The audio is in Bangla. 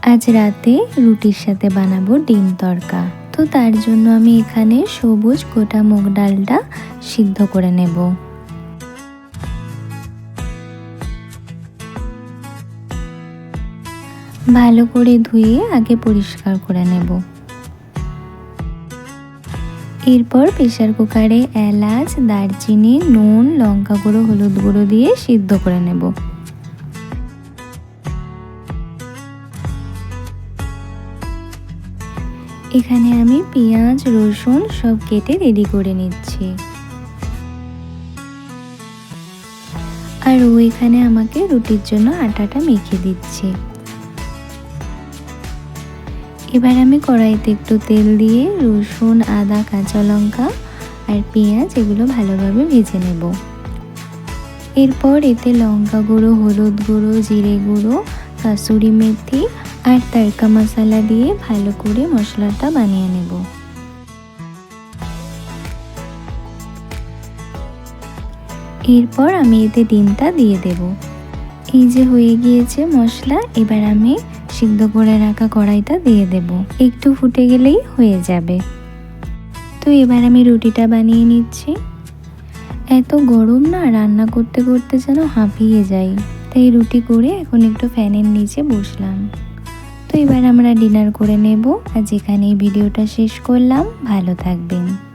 আজ রাতে রুটির সাথে বানাবো ডিম তড়কা। তো তার জন্য আমি এখানে সবুজ গোটা মুগ ডালটা সিদ্ধ করে নেব। ভালো করে ধুয়ে আগে পরিষ্কার করে নেব। এরপর প্রেসার কুকারে এলাচ, দারচিনি, নুন, লঙ্কা গুঁড়ো, হলুদ গুঁড়ো দিয়ে সিদ্ধ করে নেব। এখানে আমি পেঁয়াজ, রসুন সব কেটে রেডি করে নিচ্ছি। আর ও এখানে আমাকে রুটির জন্য আটাটা মেখে দিচ্ছে। এবার আমি কড়াইতে একটু তেল দিয়ে রসুন, আদা, কাঁচা লঙ্কা আর পেঁয়াজ এগুলো ভালোভাবে ভেজে নেব। এরপর এতে লঙ্কা গুঁড়ো, হলুদ গুঁড়ো, জিরে গুঁড়ো, কাসুরি মেথি আর তড়কা মশলা দিয়ে ভালো করে মশলাটা বানিয়ে নেব। এরপর আমি এতে ডিমটা দিয়ে দেব। এই যে হয়ে গিয়েছে মশলা, এবার আমি সিদ্ধ করে রাখা কড়াইটা দিয়ে দেব। একটু ফুটে গেলেই হয়ে যাবে। তো এবার আমি রুটিটা বানিয়ে নিচ্ছি। এত গরম না, রান্না করতে করতে যেন হাঁপিয়ে যাই, তাই রুটি করে এখন একটু ফ্যানের নিচে বসলাম। তো এবার আমরা ডিনার করে নেব। আজ এখানেই ভিডিওটা শেষ করলাম। ভালো থাকবেন।